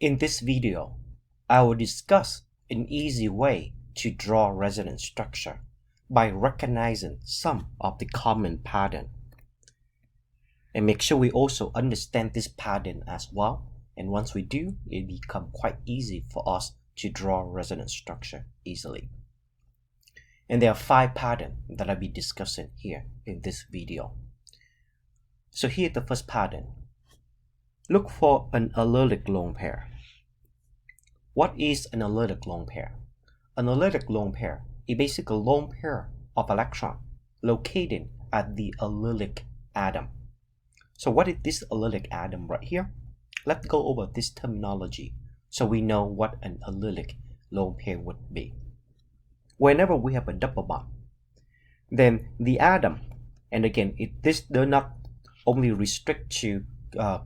In this video, I will discuss an easy way to draw resonance structure by recognizing some of the common pattern. And make sure we also understand this pattern as well. And once we do, it becomes quite easy for us to draw resonance structure easily. And there are 5 patterns that I'll be discussing here in this video. So here's the first pattern. Look for an allylic lone pair. What is an allylic lone pair? An allylic lone pair is basically a lone pair of electrons located at the allylic atom. So what is this allylic atom right here? Let's go over this terminology so we know what an allylic lone pair would be. Whenever we have a double bond, then the atom, and again, this does not only restrict to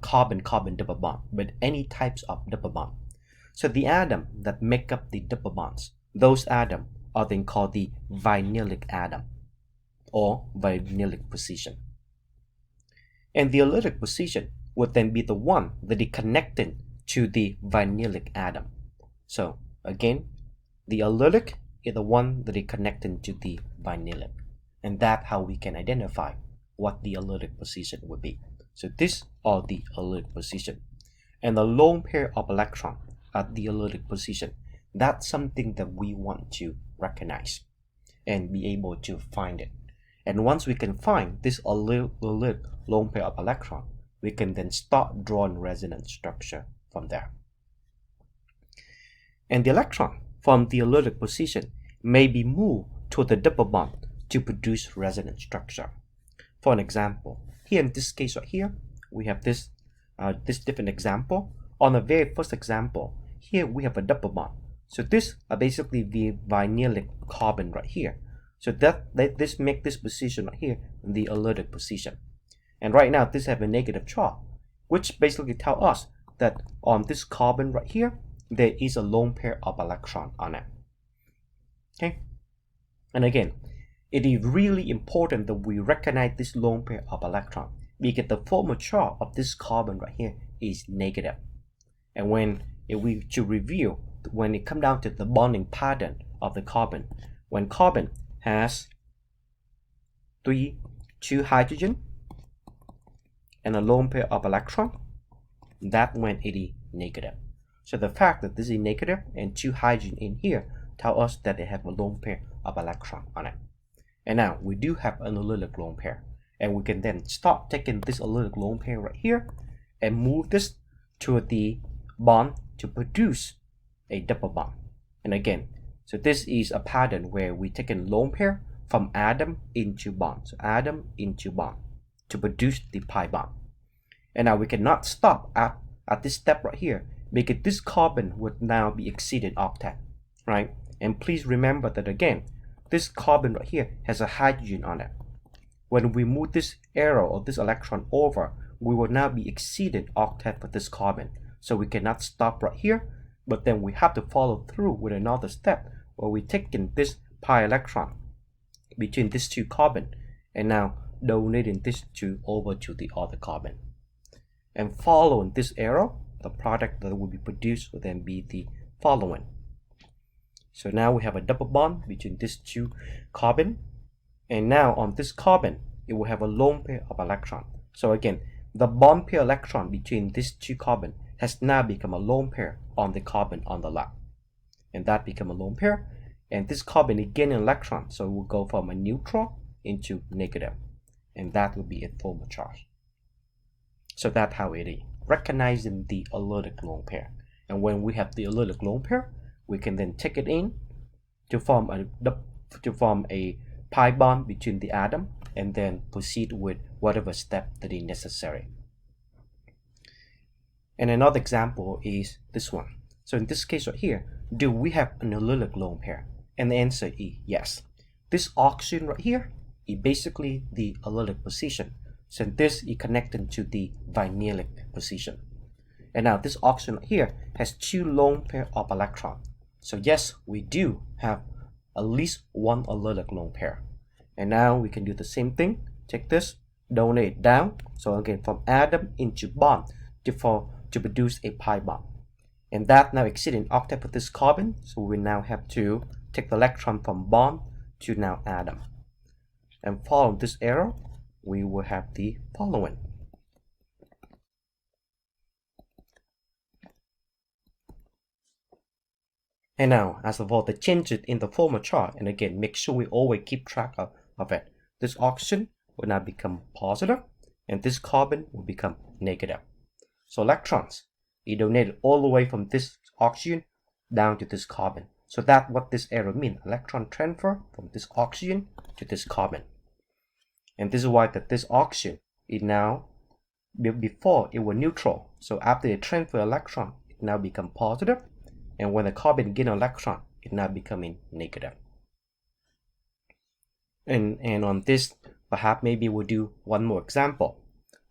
carbon-carbon double bond, but any types of double bond. So the atom that make up the double bonds, those atoms are then called the vinylic atom or vinylic position. And the allylic position would then be the one that is connected to the vinylic atom. So again, the allylic is the one that is connected to the vinylic. And that's how we can identify what the allylic position would be. So these are the allylic position. And the lone pair of electrons at the allylic position, that's something that we want to recognize and be able to find it. And once we can find this allylic lone pair of electrons, we can then start drawing resonance structure from there. And the electron from the allylic position may be moved to the double bond to produce resonance structure. For an example, here in this case right here, we have this different example. On the very first example, here we have a double bond. So this are basically the vinylic carbon right here. So this make this position right here the allylic position. And right now this have a negative charge, which basically tell us that on this carbon right here, there is a lone pair of electron on it. Okay? And again, it is really important that we recognize this lone pair of electron because the formal charge of this carbon right here is negative. And if we to review, when it comes down to the bonding pattern of the carbon, when carbon has 2 hydrogen and a lone pair of electron, that when it is negative. So the fact that this is negative and 2 hydrogen in here tell us that they have a lone pair of electron on it. And now we do have an allylic lone pair, and we can then start taking this allylic lone pair right here and move this to the bond to produce a double bond. And again, so this is a pattern where we take a lone pair from atom into bond. So atom into bond to produce the pi bond. And now we cannot stop at this step right here because this carbon would now be exceeded octet, right? And please remember that again, this carbon right here has a hydrogen on it. When we move this arrow or this electron over, we will now be exceeded octet for this carbon. So we cannot stop right here, but then we have to follow through with another step where we take in this pi electron between these 2 carbon and now donating this over to the other carbon. And following this arrow, the product that will be produced will then be the following. So now we have a double bond between these 2 carbon, and now on this carbon, it will have a lone pair of electron. So again, the bond pair electron between these 2 carbon has now become a lone pair on the carbon on the left. And that become a lone pair, and this carbon is gaining electron, so it will go from a neutral into negative, and that will be a formal charge. So that's how it is, recognizing the allylic lone pair. And when we have the allylic lone pair, we can then take it in to form a pi bond between the atom and then proceed with whatever step that is necessary. And another example is this one. So in this case right here, do we have an allylic lone pair? And the answer is yes. This oxygen right here is basically the allylic position. So this is connected to the vinylic position. And now this oxygen right here has 2 lone pair of electrons. So yes, we do have at least 1 allylic lone pair. And now we can do the same thing. Take this, donate it down. So again, from atom into bond to produce a pi bond. And that now exceeding octet for this carbon, so we now have to take the electron from bond to now atom. And follow this arrow, we will have the following. And now, as of all the changes in the formal chart, and again, make sure we always keep track of it. This oxygen will now become positive, and this carbon will become negative. So electrons, it donated all the way from this oxygen down to this carbon. So that's what this arrow means, electron transfer from this oxygen to this carbon. And this is why that this oxygen is now, before it was neutral. So after it transfer electron, it now become positive. And when the carbon gain an electron, it now becoming negative. And on this, perhaps maybe we'll do one more example.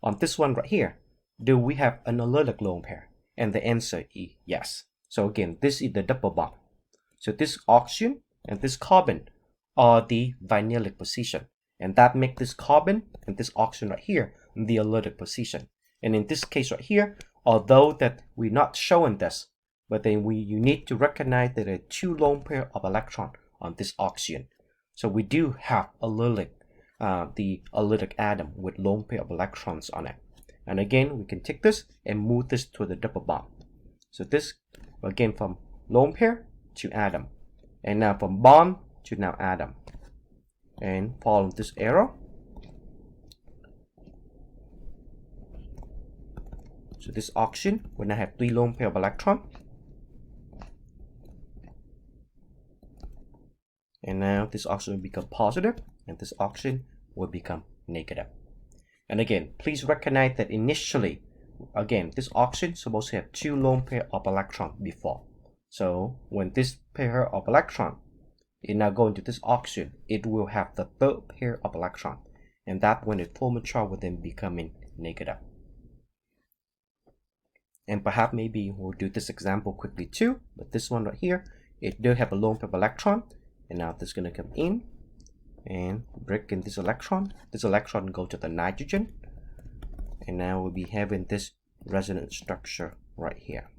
On this one right here, do we have an allylic lone pair? And the answer is yes. So again, this is the double bond. So this oxygen and this carbon are the vinylic position. And that makes this carbon and this oxygen right here the allylic position. And in this case right here, although that we're not showing this, but then you need to recognize that there are two lone pair of electron on this oxygen. So we do have allylic, the allylic atom with lone pair of electrons on it. And again, we can take this and move this to the double bond. So this, again, from lone pair to atom. And now from bond to now atom. And follow this arrow. So this oxygen will now have 3 lone pair of electrons. And now this oxygen will become positive, and this oxygen will become negative. And again, please recognize that initially, again, this oxygen is supposed to have 2 lone pair of electrons before. So when this pair of electron is now going to this oxygen, it will have the 3rd pair of electron, and that when it forms a charge will then becoming negative. And perhaps maybe we'll do this example quickly too, but this one right here, it does have a lone pair of electron. And now this is going to come in and break in this electron. This electron go to the nitrogen. And now we'll be having this resonance structure right here.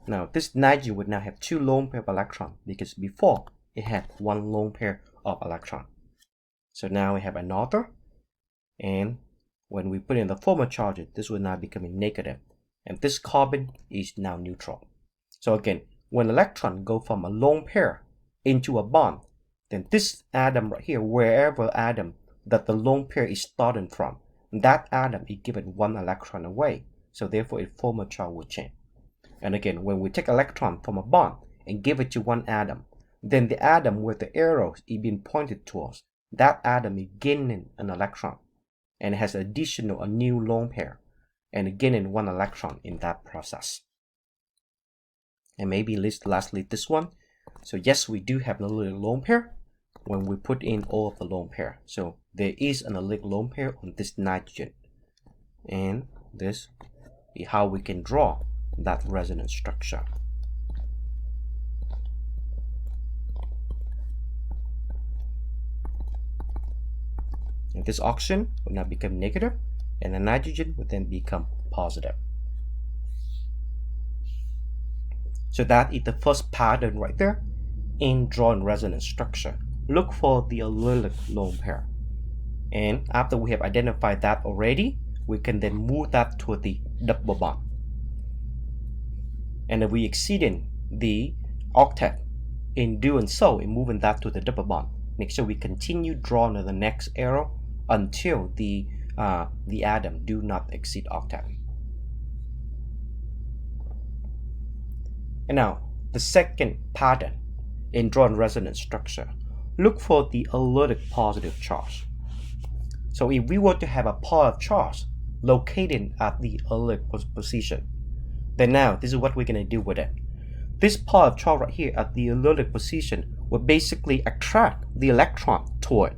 Now this nitrogen would now have 2 lone pair of electrons because before it had 1 lone pair of electron. So now we have another. And when we put in the formal charges, this will now becoming negative. And this carbon is now neutral. So again, when electron go from a lone pair into a bond, then this atom right here, wherever atom that the lone pair is starting from, that atom is given 1 electron away. So therefore, its formal charge will change. And again, when we take electron from a bond and give it to 1 atom, then the atom where the arrow is being pointed towards, that atom is gaining an electron and it has additional a new lone pair and gaining 1 electron in that process. And maybe lastly this one. So yes, we do have an allylic lone pair when we put in all of the lone pair. So there is an allylic lone pair on this nitrogen. And this is how we can draw that resonance structure. And this oxygen will now become negative, and the nitrogen will then become positive. So that is the first pattern right there in drawing resonance structure. Look for the allylic lone pair. And after we have identified that already, we can then move that to the double bond. And if we exceeding the octet in doing so, in moving that to the double bond, make sure we continue drawing the next arrow until the atom do not exceed octet. And now, the second pattern in drawing resonance structure, look for the allylic positive charge. So if we were to have a positive charge located at the allylic position, then now this is what we're going to do with it. This positive charge right here at the allylic position will basically attract the electron to it,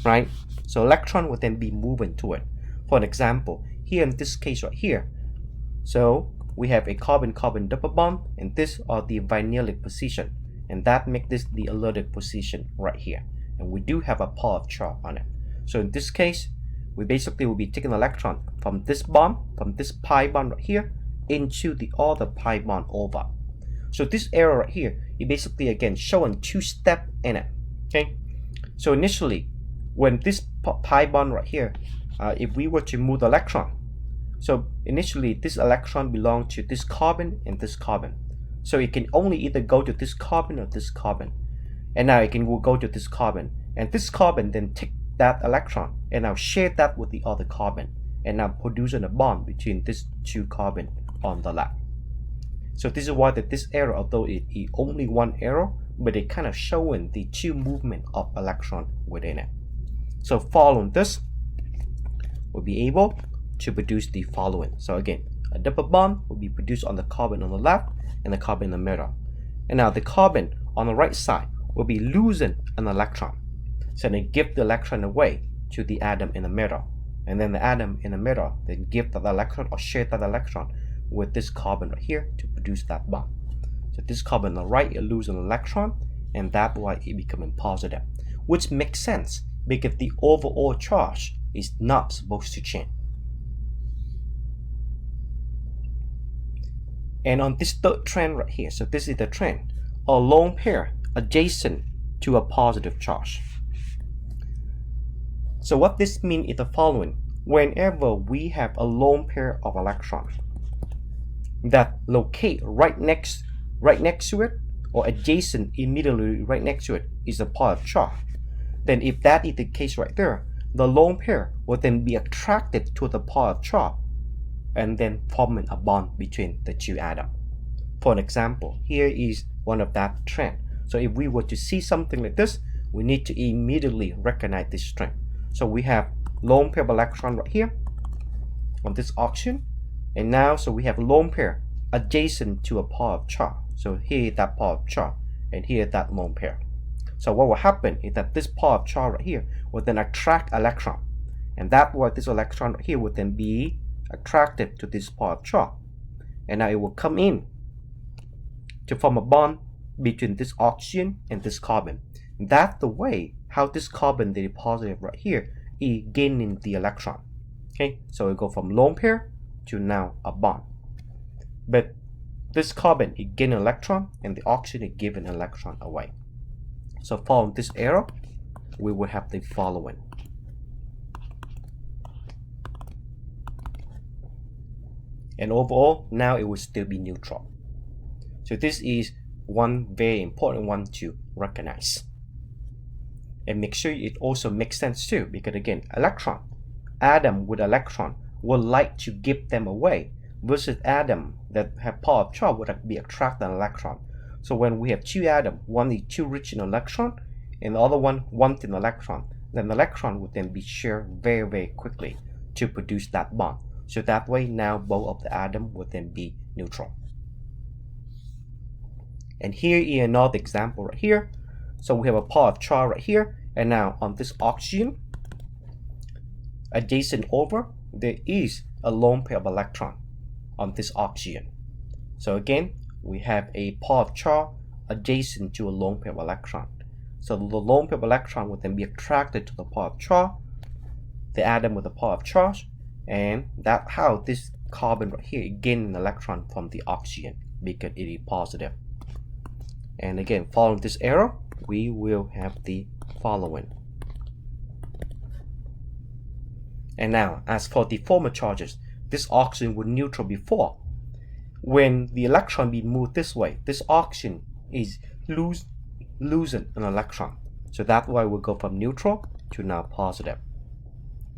right? So electron will then be moving to it. For an example, here in this case right here, so we have a carbon-carbon double bond, and this are the vinylic position, and that makes this the allylic position right here. And we do have a positive charge on it. So in this case, we basically will be taking an electron from this bond, from this pi bond right here, into the other pi bond over. So this arrow right here is basically again showing two steps in it. Okay, so initially when this pi bond right here, if we were to move the electron, so initially this electron belongs to this carbon and this carbon, so it can only either go to this carbon or this carbon, and now it can go to this carbon, and this carbon then take that electron and now share that with the other carbon, and now producing a bond between these two carbon on the left. So this is why that this arrow, although it is only one arrow, but it kind of showing the two movement of electron within it. So following this, we'll be able to produce the following. So again, a double bond will be produced on the carbon on the left and the carbon in the middle. And now the carbon on the right side will be losing an electron. So they give the electron away to the atom in the middle. And then the atom in the middle then give that electron or share that electron with this carbon right here to produce that bond. So this carbon on the right will lose an electron, and that's why it becoming positive, which makes sense because the overall charge is not supposed to change. And on this third trend right here, so this is the trend, a lone pair adjacent to a positive charge. So what this means is the following. Whenever we have a lone pair of electrons that locate right next to it, or adjacent immediately right next to it, is a positive charge, then if that is the case right there, the lone pair will then be attracted to the positive charge and then forming a bond between the two atoms. For an example, here is one of that trend. So if we were to see something like this, we need to immediately recognize this trend. So we have lone pair of electron right here on this oxygen, and now so we have lone pair adjacent to a positive charge. So here is that positive charge, and here is that lone pair. So what will happen is that this positive charge right here will then attract electron, and that's why this electron right here will then be attracted to this positive charge, and now it will come in to form a bond between this oxygen and this carbon. That's the way how this carbon that is positive right here is gaining the electron. Okay, so it go from lone pair to now a bond. But this carbon is gaining an electron and the oxygen is giving an electron away. So following this arrow, we will have the following. And overall, now it will still be neutral. So this is one very important one to recognize. And make sure it also makes sense too, because again, atom with electron would like to give them away, versus atom that have positive charge would be attract an electron. So when we have two atoms, one is too rich in electron and the other one wants an electron, then the electron would then be shared very, very quickly to produce that bond. So that way now both of the atoms would then be neutral. And here is another example right here. So we have a positive charge right here, and now on this oxygen adjacent over, there is a lone pair of electron on this oxygen. So again, we have a positive charge adjacent to a lone pair of electron. So the lone pair of electron will then be attracted to the positive charge, the atom with a positive charge, and that's how this carbon right here gains an electron from the oxygen because it is positive. And again, following this arrow, we will have the following. And now, as for the former charges, this oxygen was neutral before. When the electron be moved this way, this oxygen is losing an electron. So that's why we'll go from neutral to now positive.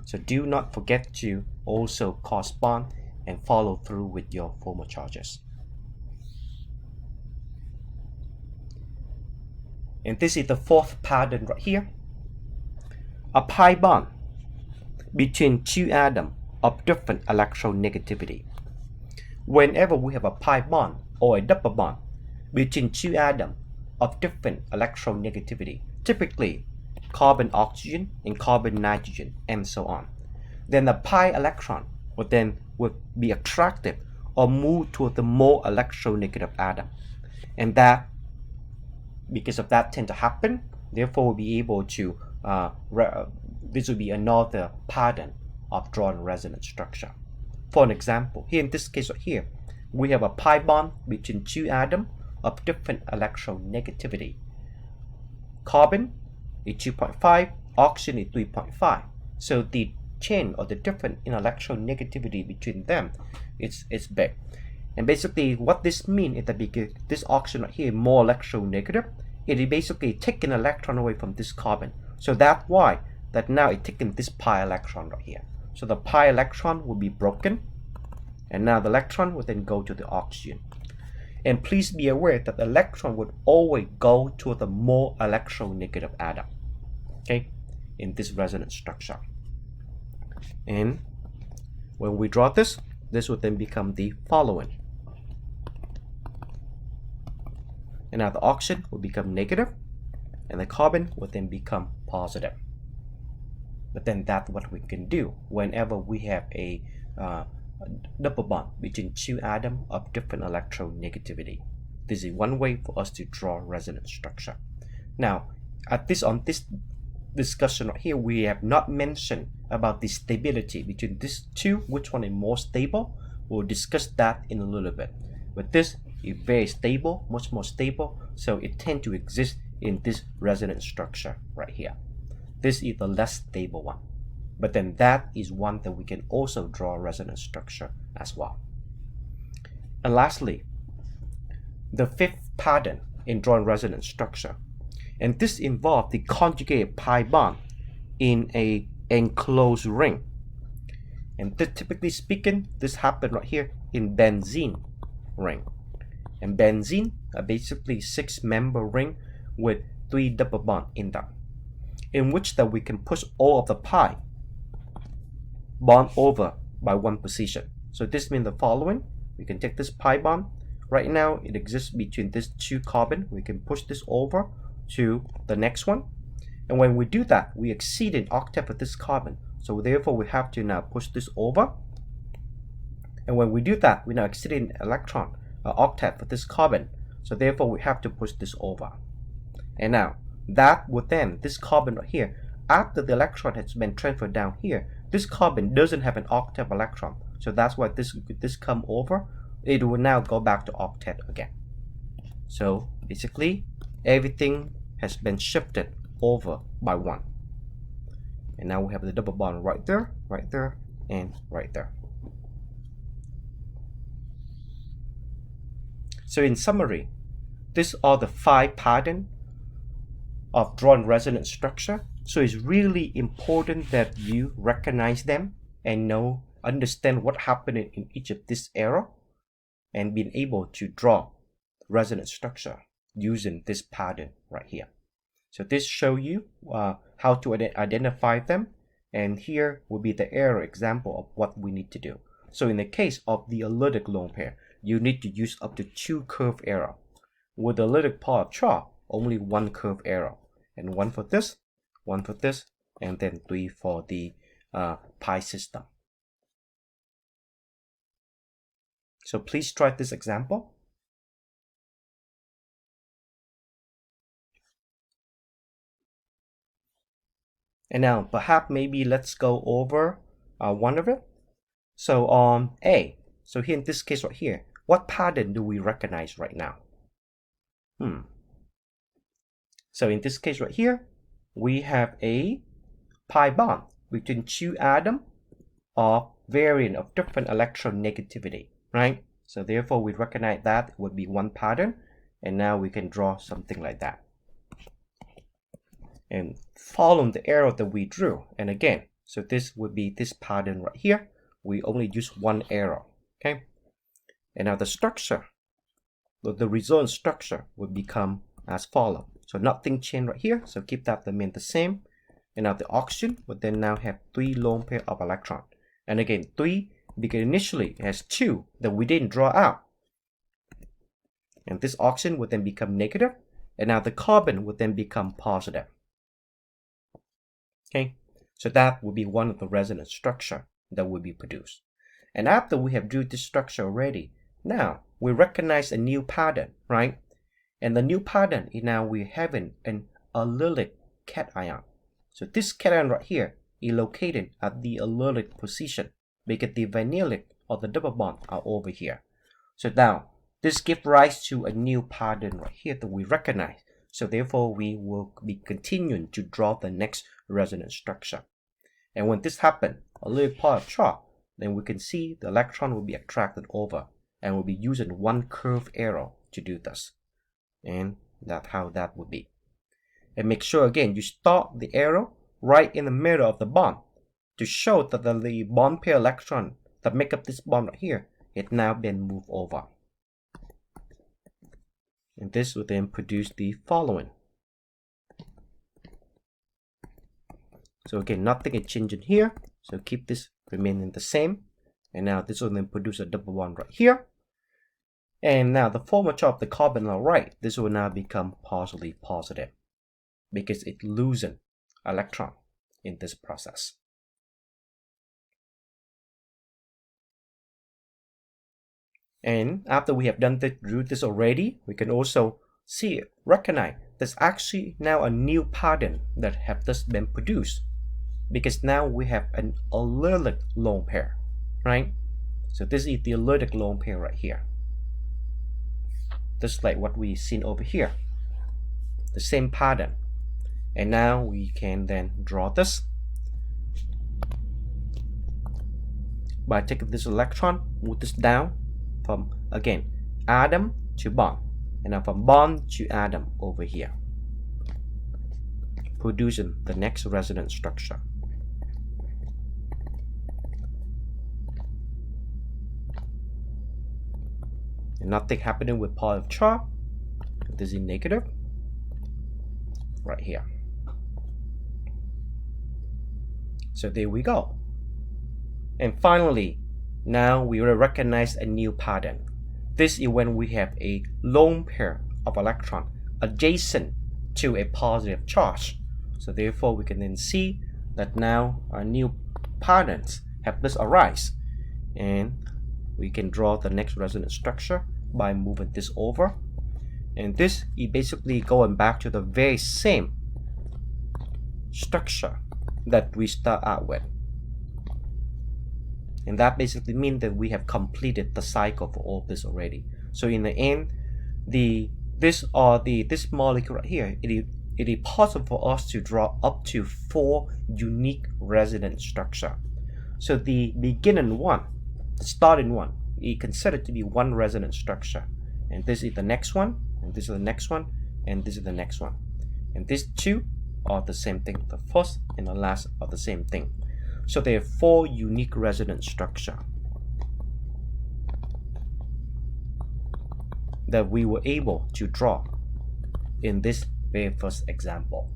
So do not forget to also correspond and follow through with your former charges. And this is the fourth pattern right here. A pi bond between two atoms of different electronegativity. Whenever we have a pi bond or a double bond between two atoms of different electronegativity, typically carbon oxygen and carbon nitrogen and so on, then the pi electron would be attracted or move toward the more electronegative atom, and that because of that tend to happen, therefore we'll be able to this will be another pattern of drawn resonance structure. For an example, here in this case right here, we have a pi bond between two atoms of different electronegativity. Carbon is 2.5, oxygen is 3.5. So the chain or the difference in electronegativity between them is big. And basically what this means is that because this oxygen right here is more electronegative, it is basically taking an electron away from this carbon. So that's why that now it's taking this pi electron right here. So the pi electron will be broken, and now the electron will then go to the oxygen. And please be aware that the electron would always go to the more electronegative atom, okay, in this resonance structure. And when we draw this would then become the following. And now the oxygen will become negative, and the carbon will then become positive. But then that's what we can do whenever we have a double bond between two atoms of different electronegativity. This is one way for us to draw resonance structure. Now, on this discussion right here, we have not mentioned about the stability between these two, which one is more stable. We'll discuss that in a little bit. But this is very stable, much more stable, so it tends to exist in this resonance structure right here. This is the less stable one, but then that is one that we can also draw a resonance structure as well. And lastly, the fifth pattern in drawing resonance structure, and this involves the conjugated pi bond in a enclosed ring. And typically speaking, this happens right here in benzene ring. And benzene are basically 6-member ring with 3 double bonds in them, in which that we can push all of the pi bond over by one position. So this means the following. We can take this pi bond. Right now it exists between these two carbon. We can push this over to the next one. And when we do that, we exceed an octet of this carbon. So therefore we have to now push this over. And when we do that, we now exceed an electron octet for this carbon. So therefore we have to push this over. And now that would then, this carbon right here, after the electron has been transferred down here, this carbon doesn't have an octet electron. So that's why this come over. It will now go back to octet again. So basically everything has been shifted over by 1. And now we have the double bond right there, and right there. So in summary, these are the 5 patterns of drawn resonance structure. So it's really important that you recognize them and understand what happened in each of this era, and being able to draw resonance structure using this pattern right here. So this show you how to identify them, and here will be the error example of what we need to do. So in the case of the Allylic lone pair, you need to use up to 2 curve error. With the Allylic power of CHA, only 1 curve error, and 1 for this, 1 for this, and then 3 for the pi system. So please try this example. And now perhaps maybe let's go over one of it. So on A, so here in this case right here, what pattern do we recognize right now? So in this case right here, we have a pi bond between 2 atoms of variant of different electronegativity, right? So therefore we recognize that would be one pattern, and now we can draw something like that. And follow the arrow that we drew, and again, so this would be this pattern right here. We only use 1 arrow, okay? And now the structure, the result structure would become as follows. So nothing changed right here, so keep that remain the same. And now the oxygen would then now have 3 lone pair of electrons. And again, 3 because initially it has 2 that we didn't draw out. And this oxygen would then become negative, and now the carbon would then become positive. Okay, so that would be one of the resonance structure that will be produced. And after we have drew this structure already, now we recognize a new pattern, right? And the new pattern is now we're having an allylic cation. So this cation right here is located at the allylic position because the vinylic or the double bond are over here. So now this gives rise to a new pattern right here that we recognize. So therefore we will be continuing to draw the next resonance structure. And when this happens, a little part of chart, then we can see the electron will be attracted over, and we'll be using one curved arrow to do this. And that's how that would be. And make sure again you start the arrow right in the middle of the bond to show that the bond pair electron that make up this bond right here, it now been moved over. And this will then produce the following. So again, nothing is changing here. So keep this remaining the same. And now this will then produce a double bond right here. And now the former charge of the carbon on the right, this will now become partially positive because it loses electron in this process. And after we have done this already, we can also see, recognize there's actually now a new pattern that have just been produced because now we have an allylic lone pair, right? So this is the allylic lone pair right here. Just like what we've seen over here, the same pattern. And now we can then draw this by taking this electron, move this down from, again, atom to bond, and now from bond to atom over here, producing the next resonance structure. And nothing happening with positive charge. This is negative right here. So there we go. And finally, now we will recognize a new pattern. This is when we have a lone pair of electrons adjacent to a positive charge. So therefore we can then see that now our new patterns have this arise. And we can draw the next resonance structure by moving this over. And this is basically going back to the very same structure that we start out with. And that basically means that we have completed the cycle for all this already. So in the end, this molecule right here, it is possible for us to draw up to 4 unique resonance structure. So the beginning one, the starting one, is considered to be one resonance structure. And this is the next one, and this is the next one, and this is the next one. And these two are the same thing. The first and the last are the same thing. So there are 4 unique resonance structure that we were able to draw in this very first example.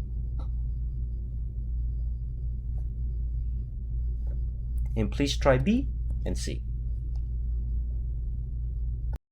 And please try B and C.